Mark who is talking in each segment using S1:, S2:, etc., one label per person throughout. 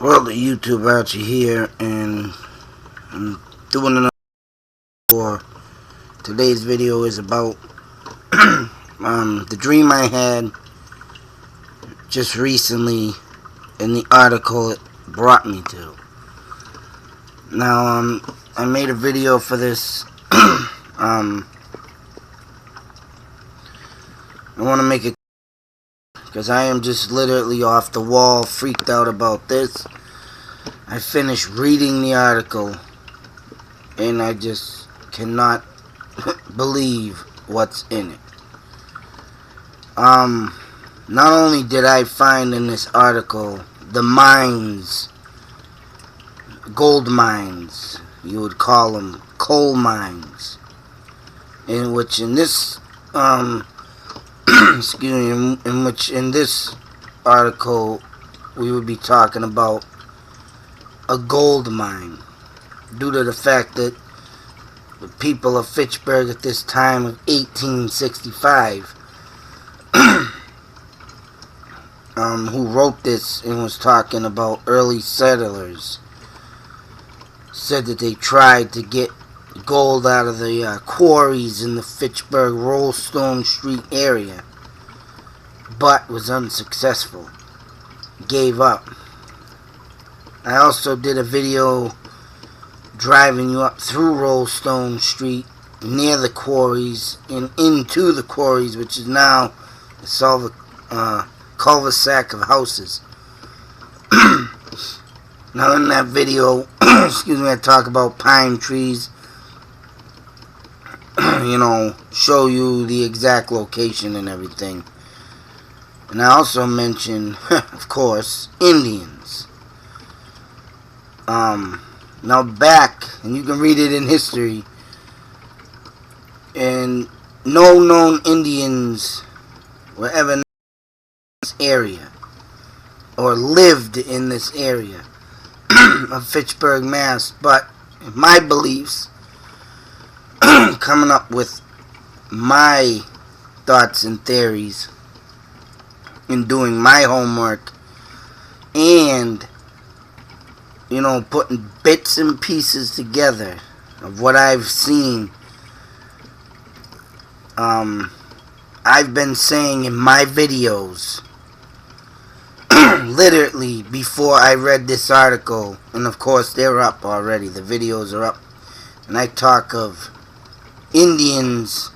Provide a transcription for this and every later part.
S1: World of YouTube Archie here, and I'm doing another for today's video is about the dream I had just recently and the article it brought me to. Now, I made a video for this. I want to make it because I am just literally off the wall, freaked out about this. I finished reading the article and I just cannot believe what's in it. Not only did I find in this article the mines, gold mines, you would call them coal mines, in which in this in which in this article we would be talking about a gold mine, due to the fact that the people of Fitchburg at this time of 1865 who wrote this and was talking about early settlers, said that they tried to get gold out of the quarries in the Fitchburg Rollstone Street area, but was unsuccessful, gave up. I also did a video driving you up through Rollstone Street near the quarries and into the quarries, which is now a cul-de-sac of houses. Now in that video, I talk about pine trees, show you the exact location and everything. And I also mention, of course, Indians. Now back, and you can read it in history, and no known Indians were ever in this area, or lived in this area of Fitchburg, Mass. But in my beliefs, coming up with my thoughts and theories, and doing my homework, and putting bits and pieces together of what I've seen, I've been saying in my videos literally before I read this article, and of course they're up already, the videos are up, and I talk of Indians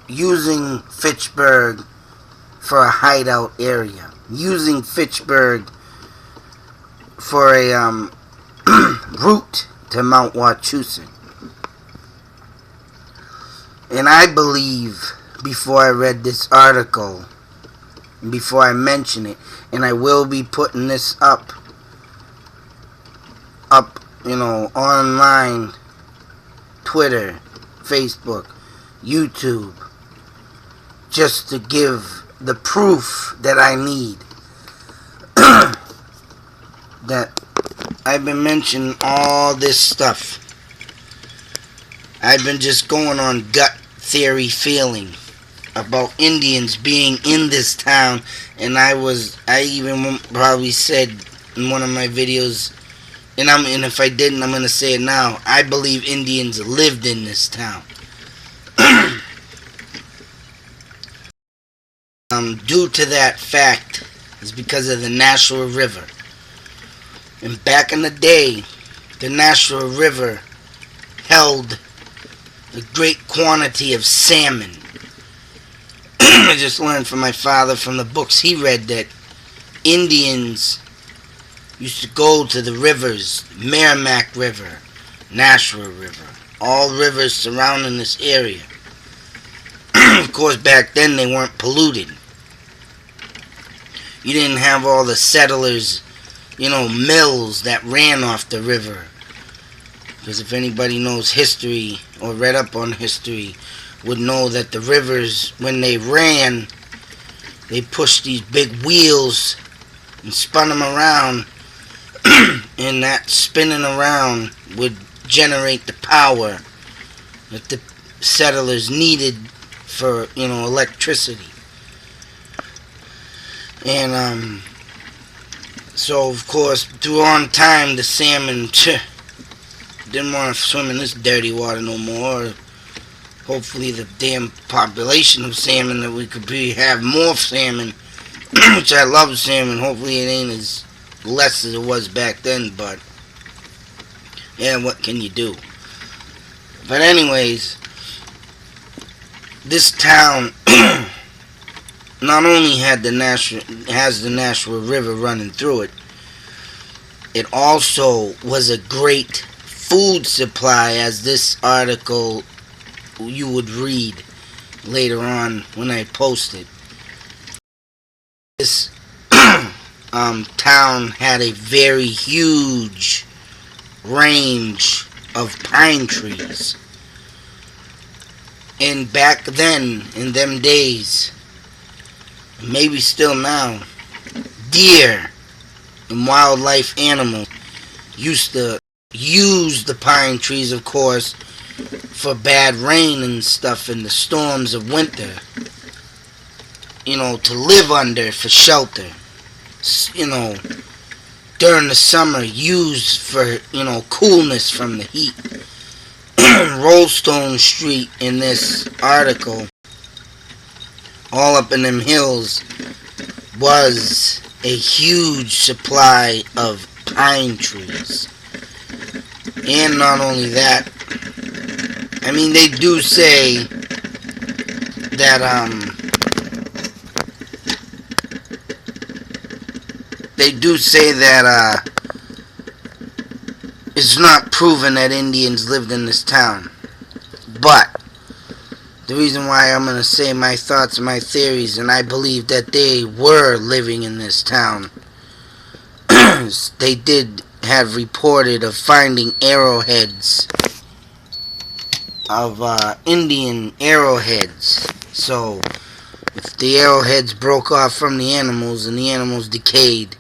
S1: using Fitchburg for a hideout area, using Fitchburg for a route to Mount Wachusett. And I believe, before I read this article, and before I mention it, and I will be putting this up, online, Twitter, Facebook, YouTube, just to give the proof that I need. That I've been mentioning all this stuff. I've been just going on gut theory feeling about Indians being in this town, and I even probably said in one of my videos, and if I didn't, I'm gonna say it now, I believe Indians lived in this town. Due to that fact is because of the Nashua River. And back in the day, the Nashua River held a great quantity of salmon. I just learned from my father, from the books he read, that Indians used to go to the rivers, Merrimack River, Nashua River, all rivers surrounding this area. Of course, back then they weren't polluted. You didn't have all the settlers, mills that ran off the river. Because if anybody knows history or read up on history, would know that the rivers, when they ran, they pushed these big wheels and spun them around, and that spinning around would generate the power that the settlers needed for, electricity. And So, of course, through on time, the salmon didn't want to swim in this dirty water no more. Hopefully, the damn population of salmon that we could have more salmon, which I love salmon. Hopefully, it ain't as less as it was back then, but yeah, what can you do? But anyways, this town not only has the Nashua River running through it, it also was a great food supply, as this article you would read later on when I post it. This town had a very huge range of pine trees. And back then, in them days, maybe still now, deer and wildlife animals used to use the pine trees, of course, for bad rain and stuff in the storms of winter. You know, to live under for shelter. You know, during the summer, used for, you know, coolness from the heat. Rollstone Street in this article, all up in them hills, was a huge supply of pine trees. And not only that, I mean, they do say that, it's not proven that Indians lived in this town. But the reason why I'm going to say my thoughts and my theories, and I believe that they were living in this town, they did have reported of finding arrowheads, of Indian arrowheads. So if the arrowheads broke off from the animals and the animals decayed,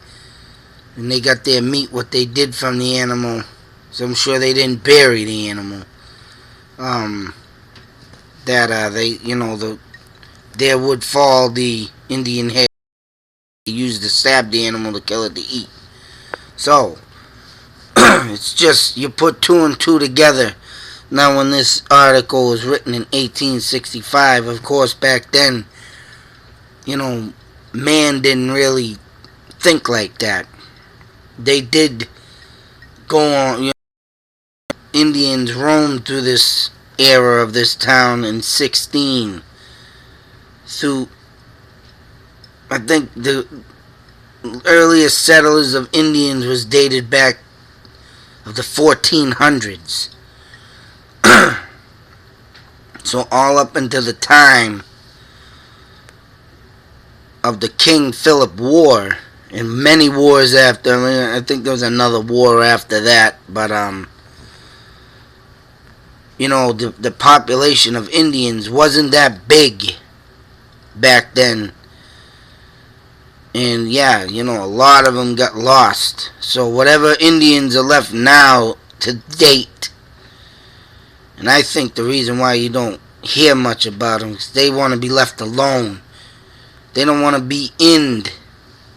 S1: and they got their meat, what they did from the animal, so I'm sure they didn't bury the animal. There would fall the Indian head used to stab the animal to kill it to eat. So it's just, you put two and two together. Now, when this article was written in 1865, of course, back then, you know, man didn't really think like that. They did go on, you know, Indians roamed through this era of this town in 16 through, I think the earliest settlers of Indians was dated back of the 1400s. So all up until the time of the King Philip War, and many wars after. I think there was another war after that, but you know, the population of Indians wasn't that big back then. And yeah, you know, a lot of them got lost. So whatever Indians are left now to date, and I think the reason why you don't hear much about them is they want to be left alone. They don't want to be in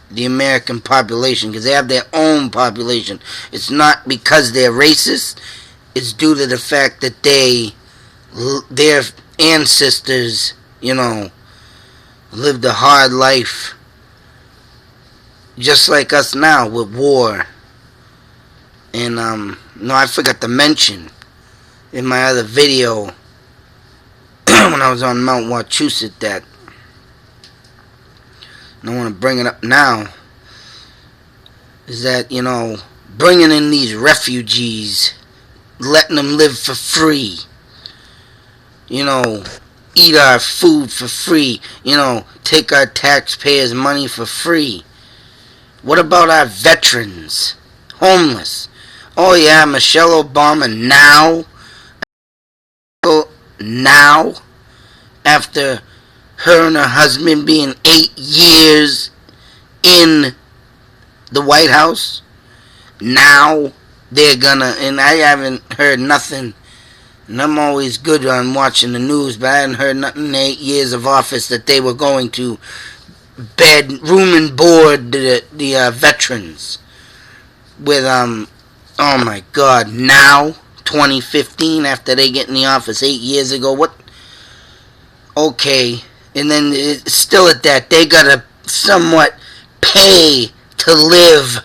S1: the American population because they have their own population. It's not because they're racist. It's due to the fact that their ancestors, you know, lived a hard life, just like us now with war. And no, I forgot to mention in my other video when I was on Mount Wachusett that, and I want to bring it up now, is that, you know, bringing in these refugees, letting them live for free, you know, eat our food for free, you know, take our taxpayers' money for free. What about our veterans? Homeless. Oh yeah, Michelle Obama now, after her and her husband being 8 years in the White House, now they're gonna, and I haven't heard nothing, and I'm always good on watching the news, but I haven't heard nothing in 8 years of office that they were going to bed, room and board the veterans with oh my God, now 2015 after they get in the office 8 years ago. What? Okay, and then it's still at that they gotta somewhat pay to live.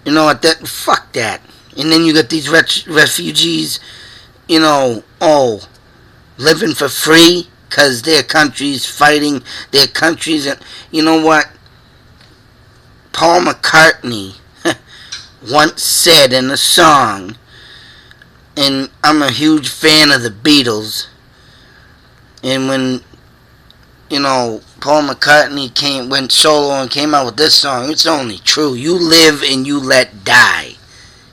S1: You know what? That fuck that. And then you got these refugees. You know, oh, living for free because their country's fighting their countries. And you know what? Paul McCartney once said in a song, and I'm a huge fan of the Beatles, and when, you know, Paul McCartney went solo and came out with this song, it's only true. You live and you let die.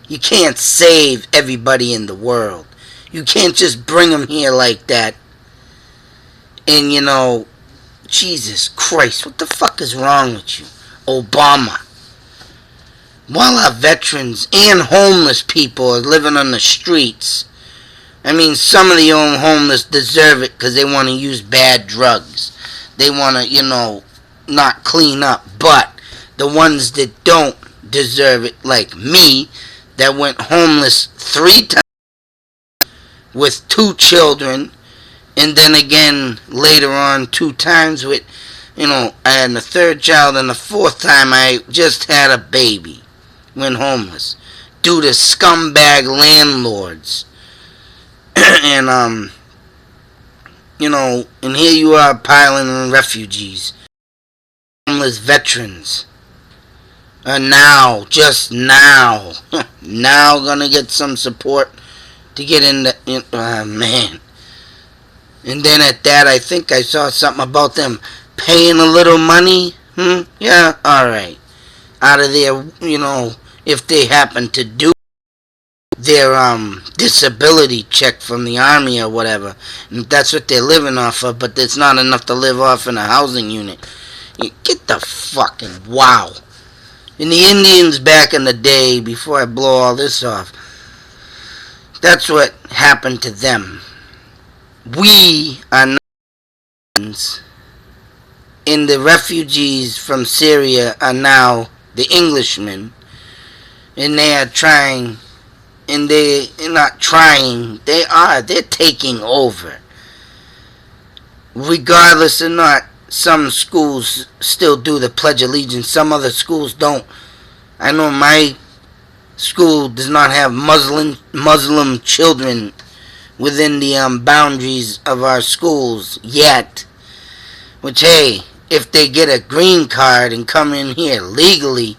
S1: You can't save everybody in the world. You can't just bring them here like that. And, you know, Jesus Christ, what the fuck is wrong with you? Obama. While our veterans and homeless people are living on the streets, I mean, some of the homeless deserve it because they want to use bad drugs. They want to, you know, not clean up. But the ones that don't deserve it, like me, that went homeless 3 times with 2 children, and then again later on 2 times with, you know, I had the 3rd child, and the 4th time I just had a baby. Went homeless due to scumbag landlords. And you know, and here you are piling on refugees. Homeless veterans are now, just now now gonna get some support to get into, man. And then at that, I think I saw something about them paying a little money. Yeah, alright, out of their, you know, if they happen to do their disability check from the army or whatever, and that's what they're living off of, but it's not enough to live off in a housing unit. You get the fucking wow. And the Indians back in the day, before I blow all this off, that's what happened to them. We are not, and the refugees from Syria are now the Englishmen. And they are trying, and they're not trying, they're taking over. Regardless or not, some schools still do the Pledge of Allegiance, some other schools don't. I know my school does not have Muslim children within the boundaries of our schools yet. Which, hey, if they get a green card and come in here legally,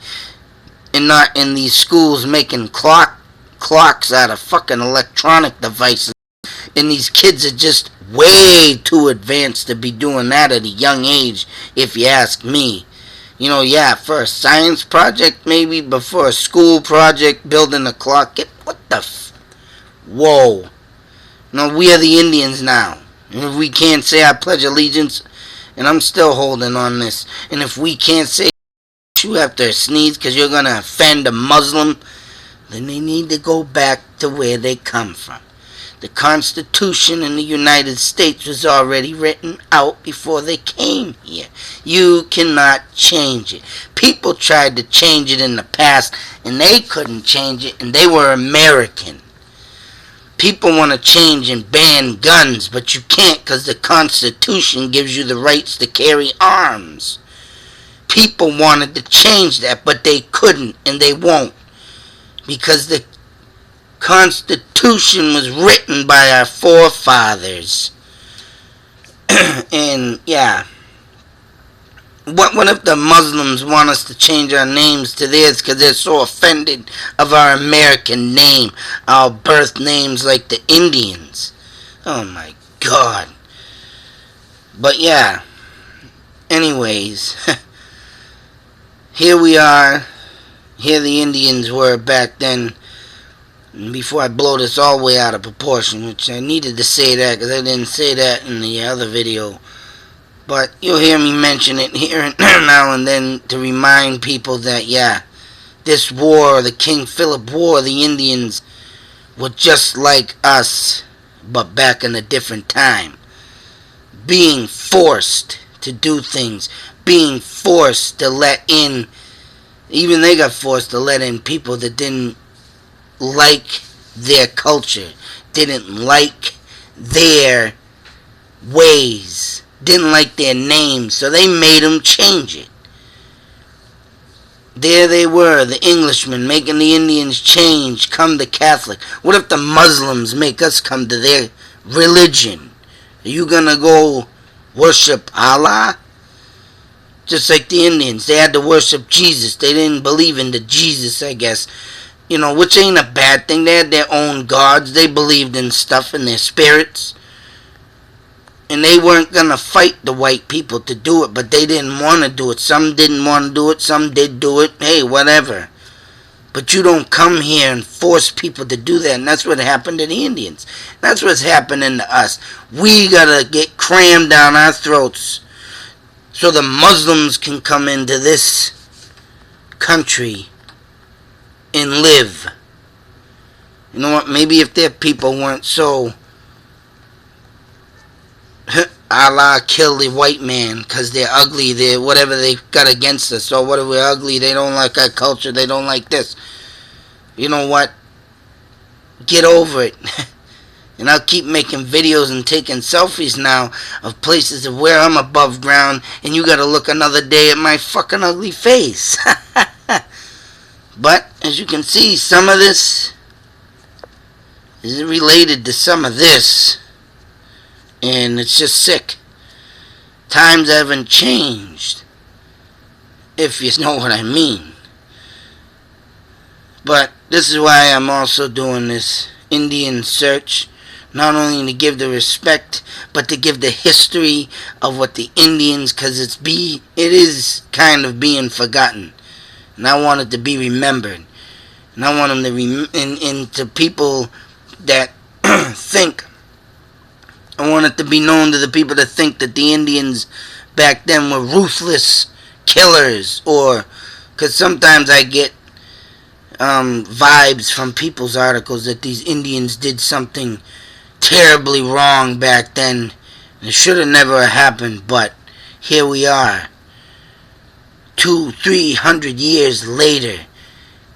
S1: and not in these schools making clocks out of fucking electronic devices, and these kids are just way too advanced to be doing that at a young age, if you ask me. You know, yeah, for a science project maybe, but for a school project, building a clock, what the whoa. No, we are the Indians now, and if we can't say I pledge allegiance, and I'm still holding on this, and if we can't say you have to sneeze because you're going to offend a Muslim, then they need to go back to where they come from. The Constitution in the United States was already written out before they came here. You cannot change it. People tried to change it in the past, and they couldn't change it, and they were American. People want to change and ban guns, but you can't because the Constitution gives you the rights to carry arms. People wanted to change that, but they couldn't, and they won't, because the Constitution was written by our forefathers. And yeah, what if the Muslims want us to change our names to theirs because they're so offended of our American name, our birth names like the Indians? Oh my God. But yeah, anyways, here we are. Here the Indians were back then. Before I blow this all the way out of proportion, which I needed to say that because I didn't say that in the other video. But you'll hear me mention it here and now and then to remind people that, yeah, this war, the King Philip War, the Indians were just like us, but back in a different time. Being forced to do things, being forced to let in, even they got forced to let in people that didn't like their culture, didn't like their ways, didn't like their names, so they made them change it. There they were, the Englishmen, making the Indians change, come to Catholic. What if the Muslims make us come to their religion? Are you gonna go worship Allah? Just like the Indians, they had to worship Jesus. They didn't believe in the Jesus, I guess. You know, which ain't a bad thing. They had their own gods. They believed in stuff, in their spirits. And they weren't going to fight the white people to do it, but they didn't want to do it. Some didn't want to do it, some did do it. Hey, whatever. But you don't come here and force people to do that, and that's what happened to the Indians. That's what's happening to us. We got to get crammed down our throats so the Muslims can come into this country and live. You know what? Maybe if their people weren't so Allah kill the white man because they're ugly, they're whatever they got against us. So what if we're ugly? They don't like our culture. They don't like this. You know what? Get over it. And I'll keep making videos and taking selfies now of places of where I'm above ground, and you gotta look another day at my fucking ugly face. But as you can see, some of this is related to some of this. And it's just sick. Times haven't changed, if you know what I mean. But this is why I'm also doing this Indian search. Not only to give the respect, but to give the history of what the Indians, because it is kind of being forgotten. And I want it to be remembered. And I want them to to people that think. I want it to be known to the people that think that the Indians back then were ruthless killers, or because sometimes I get vibes from people's articles that these Indians did something terribly wrong back then. It should have never happened, but here we are, 200-300 years later,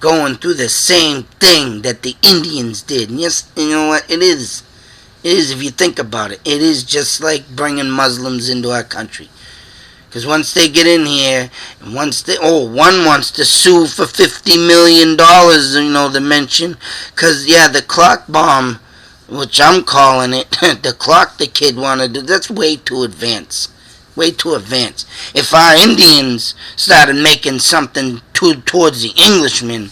S1: going through the same thing that the Indians did. And yes, you know what? It is. It is, if you think about it. It is just like bringing Muslims into our country. Because once they get in here, and one wants to sue for $50 million, you know, to mention. Because, yeah, the clock bomb, which I'm calling it, the clock the kid wanted to do, that's way too advanced. Way too advanced. If our Indians started making something towards the Englishmen,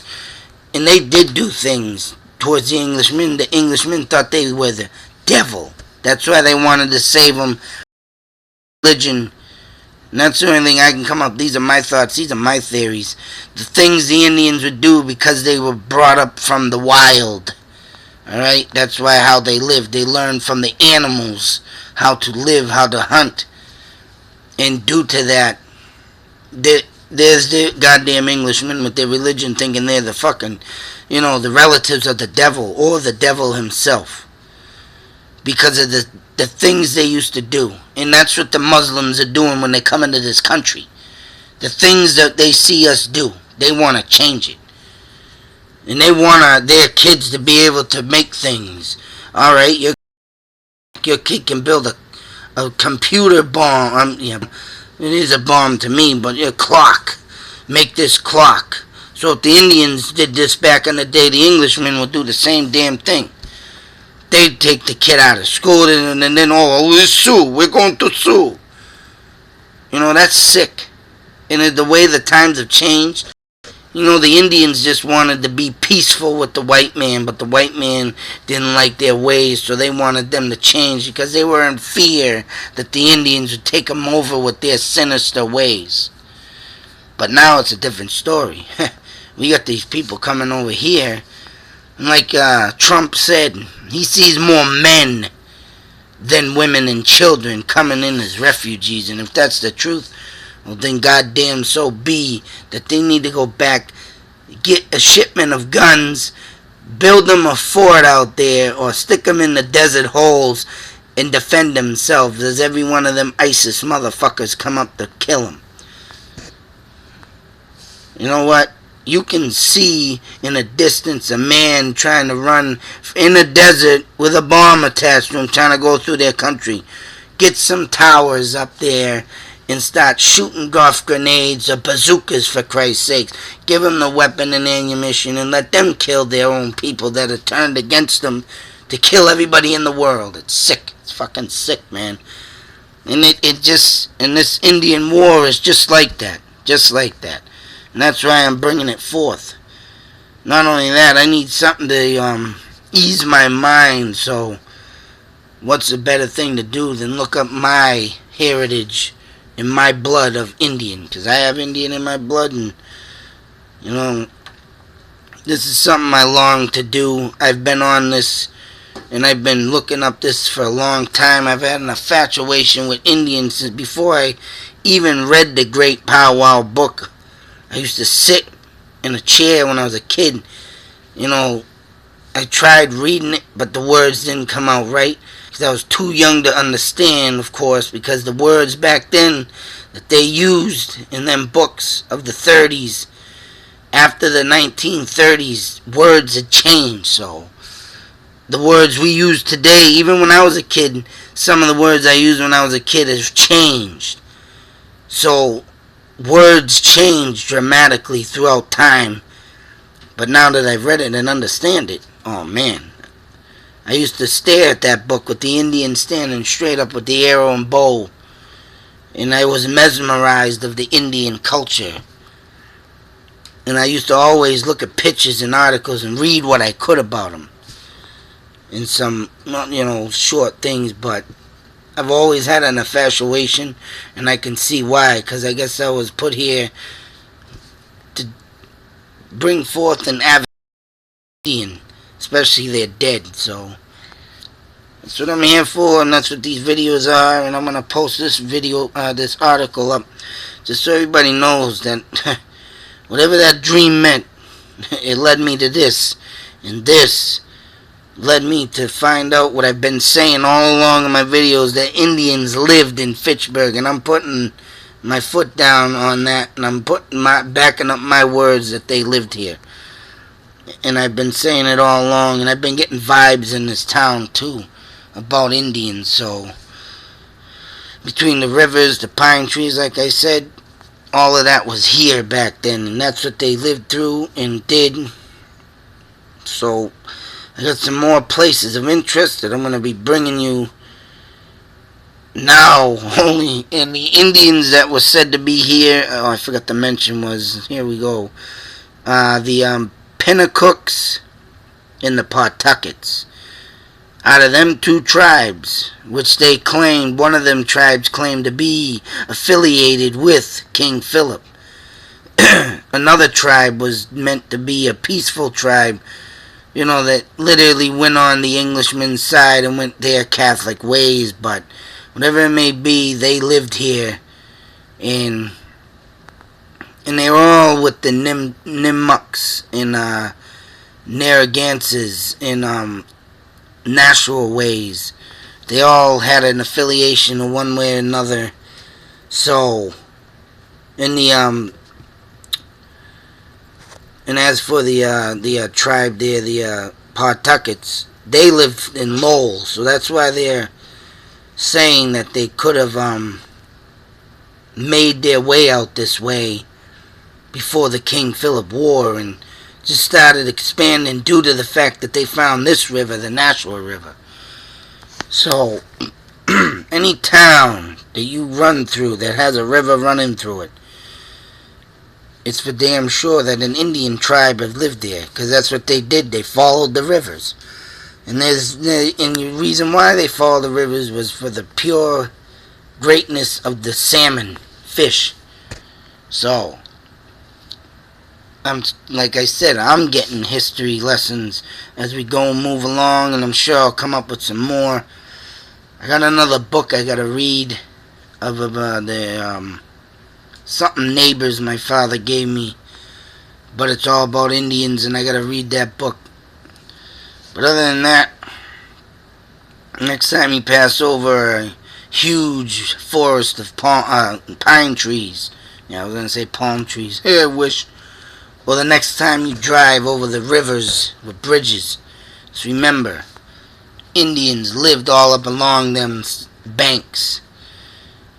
S1: and they did do things towards the Englishmen thought they were the devil. That's why they wanted to save them. Religion. And that's the only thing I can come up. These are my thoughts. These are my theories. The things the Indians would do because they were brought up from the wild. Alright? That's why how they lived. They learned from the animals how to live, how to hunt. And due to that, there's the goddamn Englishmen with their religion thinking they're the fucking, you know, the relatives of the devil or the devil himself. Because of the things they used to do. And that's what the Muslims are doing when they come into this country. The things that they see us do, they want to change it. And they want their kids to be able to make things. Alright, your kid can build a computer bomb. It is a bomb to me, but a clock. Make this clock. So if the Indians did this back in the day, the Englishmen would do the same damn thing. They'd take the kid out of school and then we'll sue. We're going to sue. You know, that's sick. And the way the times have changed, you know, the Indians just wanted to be peaceful with the white man, but the white man didn't like their ways, so they wanted them to change because they were in fear that the Indians would take them over with their sinister ways. But now it's a different story. We got these people coming over here, and like Trump said, he sees more men than women and children coming in as refugees, and if that's the truth, well then goddamn so be that they need to go back, get a shipment of guns, build them a fort out there, or stick them in the desert holes, and defend themselves as every one of them ISIS motherfuckers come up to kill them. You know what? You can see in the distance a man trying to run in a desert with a bomb attached to him, trying to go through their country. Get some towers up there and start shooting off grenades or bazookas, for Christ's sakes. Give them the weapon and ammunition and let them kill their own people that are turned against them to kill everybody in the world. It's sick. It's fucking sick, man. And it just, and this Indian war is just like that. Just like that. And that's why I'm bringing it forth. Not only that, I need something to ease my mind. So what's a better thing to do than look up my heritage and my blood of Indian? Because I have Indian in my blood, and you know, this is something I long to do. I've been on this, and I've been looking up this for a long time. I've had an infatuation with Indians since before I even read the Great Powwow book. I used to sit in a chair when I was a kid. You know, I tried reading it, but the words didn't come out right. Because I was too young to understand, of course, because the words back then that they used in them books of the 30s, after the 1930s, words had changed. So the words we use today, even when I was a kid, some of the words I used when I was a kid have changed. So words change dramatically throughout time. But now that I've read it and understand it, oh man. I used to stare at that book with the Indian standing straight up with the arrow and bow. And I was mesmerized of the Indian culture. And I used to always look at pictures and articles and read what I could about them. In some, you know, short things, but I've always had an infatuation, and I can see why, because I guess I was put here to bring forth an Indian, especially their dead. So that's what I'm here for, and that's what these videos are. And I'm gonna post this video, this article up, just so everybody knows that whatever that dream meant, it led me to this, and this led me to find out what I've been saying all along in my videos, that Indians lived in Fitchburg, and I'm putting my foot down on that, and I'm backing up my words that they lived here. And I've been saying it all along, and I've been getting vibes in this town too about Indians. So between the rivers, the pine trees, like I said, all of that was here back then, and that's what they lived through and did. So I got some more places of interest that I'm going to be bringing you now. Only, and the Indians that were said to be here, oh, I forgot to mention, was, here we go, the Pinnacooks and the Pawtuckets. Out of them two tribes, which they claimed, one of them tribes claimed to be affiliated with King Philip. Another tribe was meant to be a peaceful tribe, you know, that literally went on the Englishman's side and went their Catholic ways. But whatever it may be, they lived here, and they were all with the Nimuks and Narragansetts and Nashua ways. They all had an affiliation in one way or another. So in the and as for the tribe there, the Pawtuckets, they live in Lowell, so that's why they're saying that they could have made their way out this way before the King Philip War, and just started expanding due to the fact that they found this river, the Nashua River. So any town that you run through that has a river running through it, it's for damn sure that an Indian tribe have lived there, because that's what they did. They followed the rivers. And the reason why they followed the rivers was for the pure greatness of the salmon fish. So like I said, I'm getting history lessons as we go and move along, and I'm sure I'll come up with some more. I got another book I gotta read of the something neighbors my father gave me, but it's all about Indians, and I gotta read that book. But other than that, Next time you pass over a huge forest of pine trees, yeah, I was gonna say palm trees. I wish. Or the next time you drive over the rivers with bridges, just remember, Indians lived all up along them banks.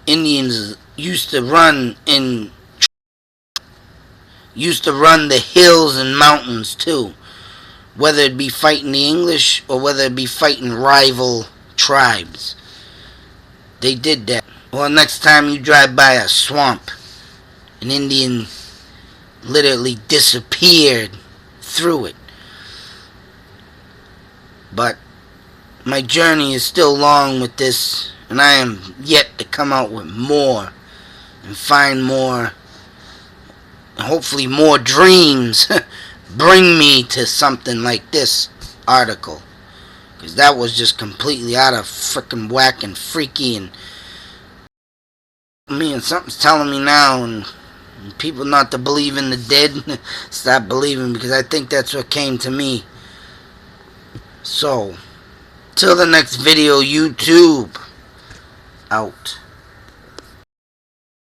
S1: Indians used to run the hills and mountains too, whether it be fighting the English or whether it be fighting rival tribes. They did that. Well, next time you drive by a swamp, an Indian literally disappeared through it. But my journey is still long with this, and I am yet to come out with more and find more, and hopefully more dreams bring me to something like this article. Because that was just completely out of frickin' whack and freaky, and something's telling me now, and people not to believe in the dead, stop believing, because I think that's what came to me. So, till the next video, YouTube, out.